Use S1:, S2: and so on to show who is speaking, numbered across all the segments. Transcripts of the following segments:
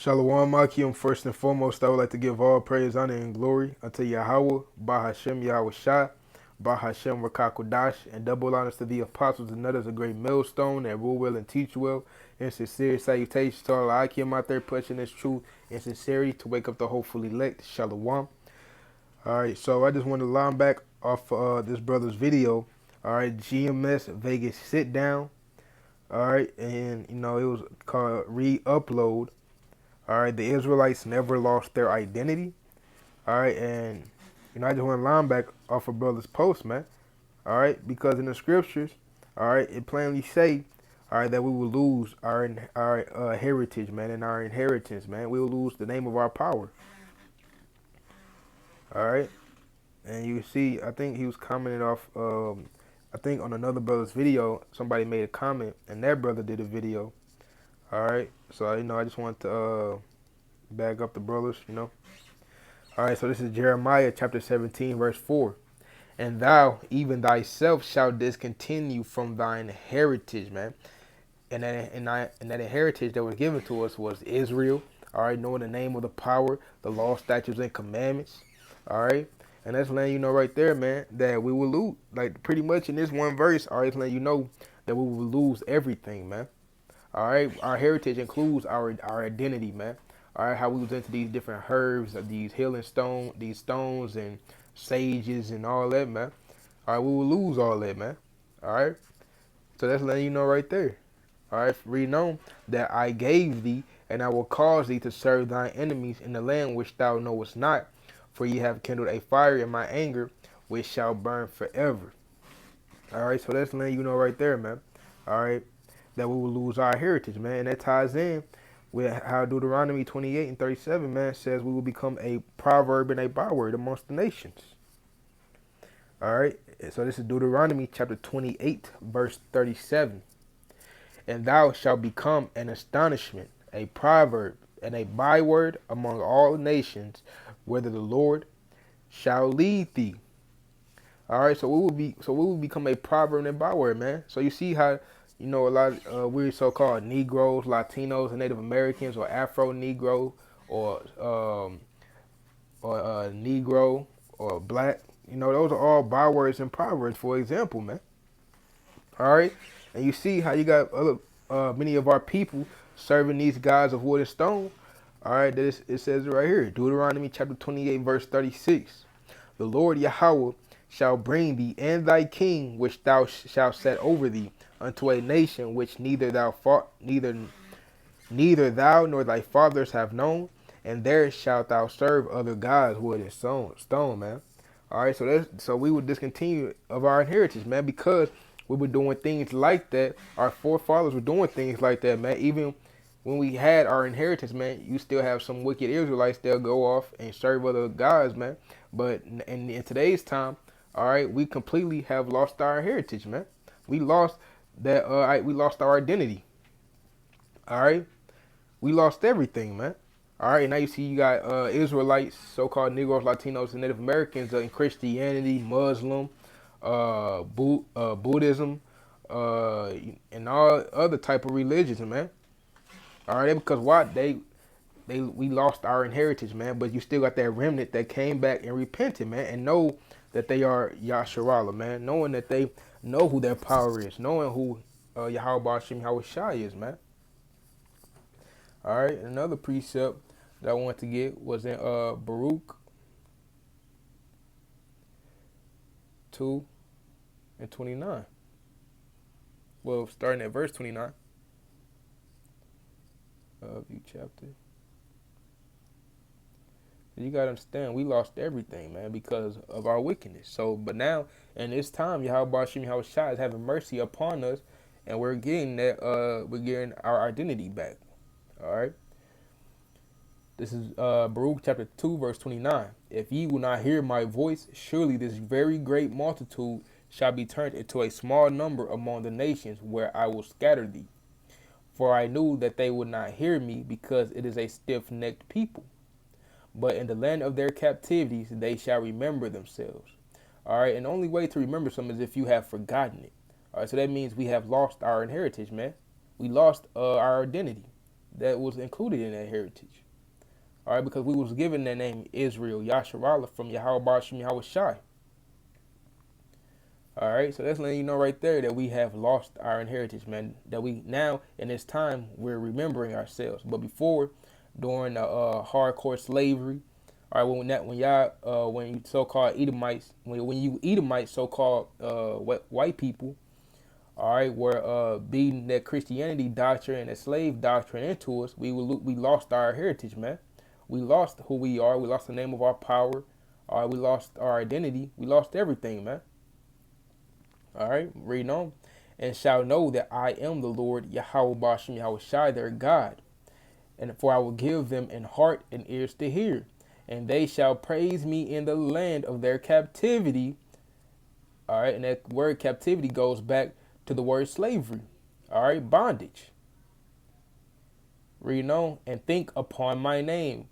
S1: Shalom Akim. First and foremost, I would like to give all praise, honor, and glory unto Yahweh, Bahashem Yahweh Shah, Bahashem Rakakodash, and double honors to the apostles and others, a great millstone that rule well and teach well. And sincere salutations to all Akim out there pushing this truth in sincerity to wake up the hopefully elect. Shalom. All right, so I just want to line back off this brother's video. All right, GMS Vegas sit down. All right, and it was called re-upload. All right, the Israelites never lost their identity. All right, and I just want to line back off of brother's post, man. All right, because in the scriptures, all right, it plainly say, all right, that we will lose our heritage, man, and our inheritance, man. We will lose the name of our power. All right, and you see, I think he was commenting off. I think on another brother's video, somebody made a comment, and that brother did a video. All right, so I just want to back up the brothers. All right, so this is Jeremiah chapter 17, verse 4. And thou, even thyself, shalt discontinue from thine heritage, man. And that heritage that was given to us was Israel. All right, knowing the name of the power, the law, statutes, and commandments. All right, and that's letting you know right there, man, that we will lose. Like pretty much in this one verse, all right, it's letting you know that we will lose everything, man. All right, our heritage includes our identity, man. All right, how we was into these different herbs, these these stones and sages and all that, man. All right, we will lose all that, man. All right, so that's letting you know right there. All right, read on that I gave thee, and I will cause thee to serve thine enemies in the land which thou knowest not, for ye have kindled a fire in my anger, which shall burn forever. All right, so that's letting you know right there, man. All right, that we will lose our heritage, man, and that ties in with how Deuteronomy 28 and 37, man, says we will become a proverb and a byword amongst the nations. All right, so this is Deuteronomy chapter 28, verse 37. And thou shalt become an astonishment, a proverb, and a byword among all nations, whither the Lord shall lead thee. All right, so we will become a proverb and a byword, man. So you see how a lot of we're so-called Negroes, Latinos, and Native Americans, or Afro-Negro, or Negro, or Black. Those are all bywords and proverbs, for example, man. All right, and you see how you got other many of our people serving these gods of wood and stone. All right, it says right here, Deuteronomy chapter 28, verse 36. The Lord Yahweh shall bring thee and thy king, which thou shalt set over thee, unto a nation which neither thou nor thy fathers have known, and there shalt thou serve other gods, wood and stone, man. All right, so we would discontinue of our inheritance, man, because we were doing things like that. Our forefathers were doing things like that, man. Even when we had our inheritance, man, you still have some wicked Israelites. They'll go off and serve other gods, man. But in today's time, all right, we completely have lost our heritage, man. We lost that. We lost our identity. All right, we lost everything, man. All right, now you see you got Israelites, so-called Negroes, Latinos, and Native Americans in Christianity, Muslim, Buddhism, and all other type of religions, man. All right, because why we lost our inheritance, man. But you still got that remnant that came back and repented, man, and know that they are Yasharala, man, knowing that they know who their power is, knowing who Yahweh Hashem Yahweh Shai is, man. All right, another precept that I wanted to get was in Baruch 2 and 29. Well, starting at verse 29 of each chapter. You gotta understand, we lost everything, man, because of our wickedness. So, but now, in this time, Yahweh Hashem Yahweh Shai is having mercy upon us, and we're getting our identity back. All right. This is Baruch chapter 2, verse 29. If ye will not hear my voice, surely this very great multitude shall be turned into a small number among the nations where I will scatter thee. For I knew that they would not hear me, because it is a stiff-necked people. But in the land of their captivities they shall remember themselves. All right, and the only way to remember something is if you have forgotten it. All right, so that means we have lost our inheritance, man. We lost our identity. that was included in that heritage. All right, because we was given that name Israel, Yasharallah, from Yahweh Bashim Yahweh Shai. All right, so that's letting you know right there that we have lost our inheritance, man. That we now in this time we're remembering ourselves, but before, during the hardcore slavery, all right, when you so-called Edomites, when you Edomites, so-called white people, all right, were beating that Christianity doctrine and that slave doctrine into us, we lost our heritage, man. We lost who we are. We lost the name of our power. All right, we lost our identity. We lost everything, man. All right, reading on. And shall know that I am the Lord Yahweh Bashem Yahweh Shai, their God. And for I will give them an heart and ears to hear. And they shall praise me in the land of their captivity. All right, and that word captivity goes back to the word slavery. All right, bondage. Reading on. And think upon my name.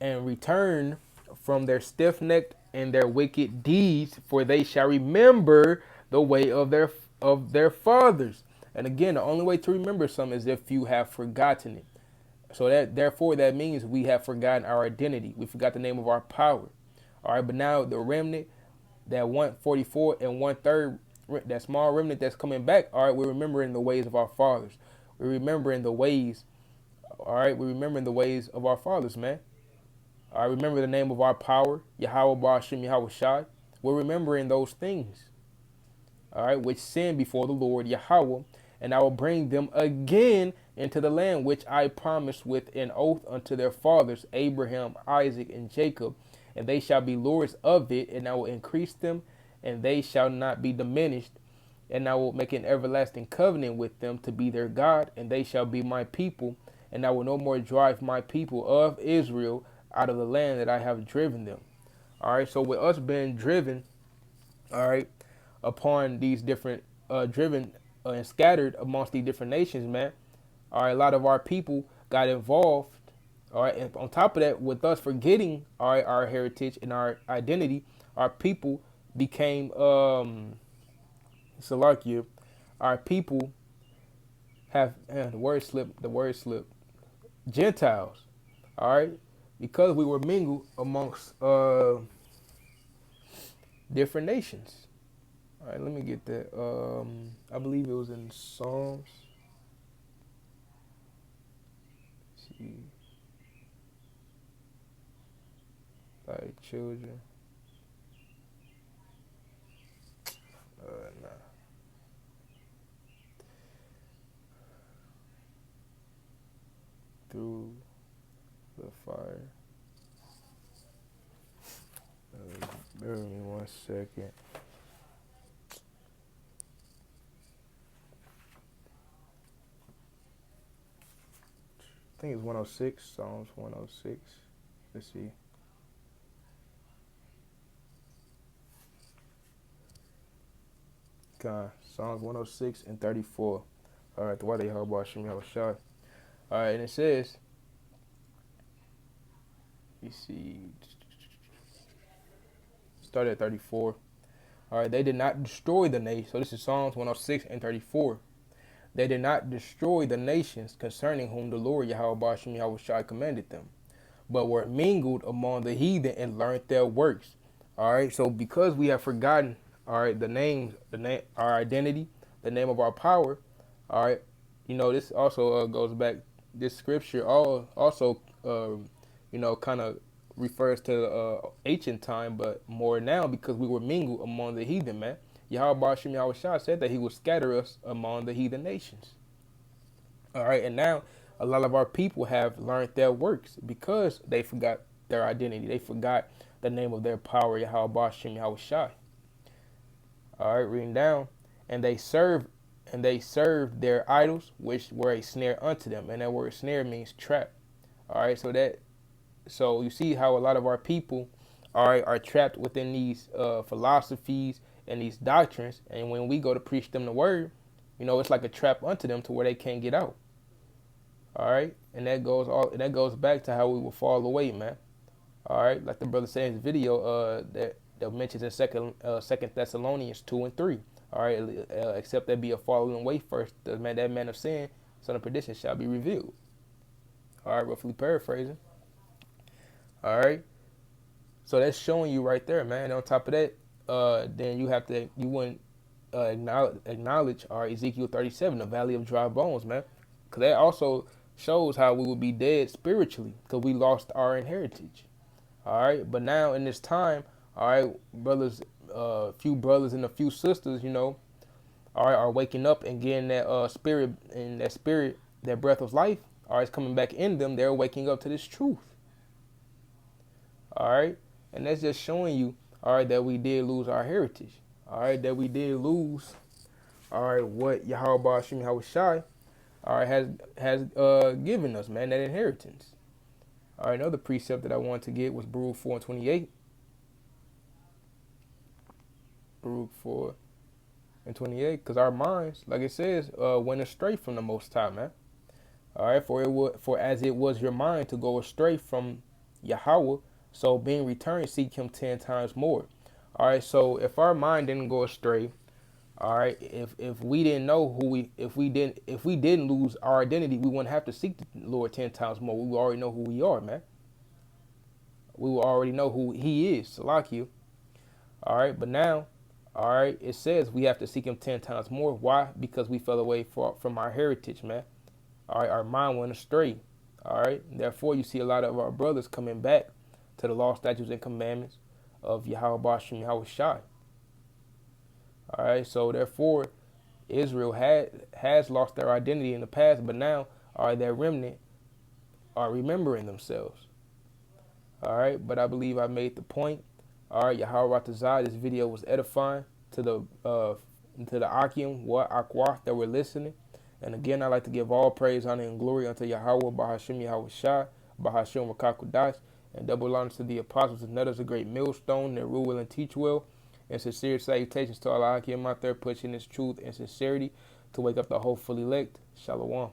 S1: And return from their stiff-necked and their wicked deeds, for they shall remember the way of their fathers. And again, the only way to remember something is if you have forgotten it. So that means we have forgotten our identity. We forgot the name of our power. All right, but now the remnant, that 144 and 1/3, that small remnant that's coming back, all right, we're remembering the ways of our fathers. We're remembering the ways, all right, we're remembering the ways of our fathers, man. I remember the name of our power, Yahweh Bashim Yahweh Shai. We're remembering those things, all right, which sin before the Lord Yahweh, and I will bring them again into the land which I promised with an oath unto their fathers, Abraham, Isaac, and Jacob, and they shall be lords of it, and I will increase them, and they shall not be diminished, and I will make an everlasting covenant with them to be their God, and they shall be my people, and I will no more drive my people of Israel out of the land that I have driven them. All right, so with us being driven, all right, upon these different, driven and scattered amongst these different nations, man, all right, a lot of our people got involved, all right, and on top of that, with us forgetting, all right, our heritage and our identity, our people became, Salakia, our people have, the word slip, Gentiles, all right, because we were mingled amongst different nations. All right, let me get that. I believe it was in Psalms. Let's see, thy children. Nah. Through the fire. Bear with me 1 second. I think it's 106, Psalms 106. Let's see. God, Psalms 106 and 34. All right, the water Yahweh Shem Yahweh Shai. All right, and it says, you see, start at 34. All right, they did not destroy the nation. So this is Psalms 106 and 34. They did not destroy the nations concerning whom the Lord Yahweh Bashim Yahweh Shai commanded them, but were mingled among the heathen and learned their works. All right, so because we have forgotten, all right, our identity, the name of our power, all right, you know, this also goes back, this scripture also, you know, kind of refers to ancient time, but more now because we were mingled among the heathen, man. Yahweh Bashim Yahweh Shai said that he would scatter us among the heathen nations. All right, and now a lot of our people have learned their works because they forgot their identity. They forgot the name of their power, Yahweh Bashim Yahweh Shai. All right, reading down, and they served their idols, which were a snare unto them, and that word snare means trap. All right, so you see how a lot of our people are trapped within these philosophies and these doctrines, and when we go to preach them the word, you know, it's like a trap unto them to where they can't get out. All right, and that goes back to how we will fall away, man. All right, like the brother said in his video, that mentions in Second Thessalonians 2 and 3. All right, except there be a falling away first, that man of sin, son of perdition shall be revealed. All right, roughly paraphrasing. All right, so that's showing you right there, man. And on top of that, then you wouldn't acknowledge our Ezekiel 37, the valley of dry bones, man, because that also shows how we would be dead spiritually because we lost our inheritance. All right, but now in this time, all right, brothers, few brothers and a few sisters, all right, are waking up and getting that spirit, that breath of life, all right, is coming back in them. They're waking up to this truth. All right, and that's just showing you, all right, that we did lose our heritage. All right, that we did lose, all right, what Yahweh Ba'ashim Yahushai, all right, has given us, man, that inheritance. All right, another precept that I wanted to get was Baruch 4:28. Baruch 4:28, because our minds, like it says, went astray from the Most High, man. All right, for as it was your mind to go astray from Yahweh, so being returned, seek Him 10 times more. All right, so if our mind didn't go astray, all right, if we didn't know if we didn't lose our identity, we wouldn't have to seek the Lord 10 times more. We would already know who we are, man. We will already know who He is, Salakia. All right, but now, all right, it says we have to seek Him 10 times more. Why? Because we fell away from our heritage, man. All right, our mind went astray. All right, therefore you see a lot of our brothers coming back to the law, statutes, and commandments of Yahweh Ba'ashim Yahweh Shai. All right, so therefore Israel has lost their identity in the past, but now, all right, their remnant are remembering themselves. All right, but I believe I made the point. All right, Yahweh Ratazah, this video was edifying to the Akim, what Akwa that were listening. And again, I'd like to give all praise, honor, and glory unto Yahweh, Bahashim Yahweh Shai, Bahashim Rakakudash, and double honor to the apostles and others, a great millstone that rule well and teach well. And sincere salutations to all Akim out there pushing this truth and sincerity to wake up the hopeful elect. Shalom.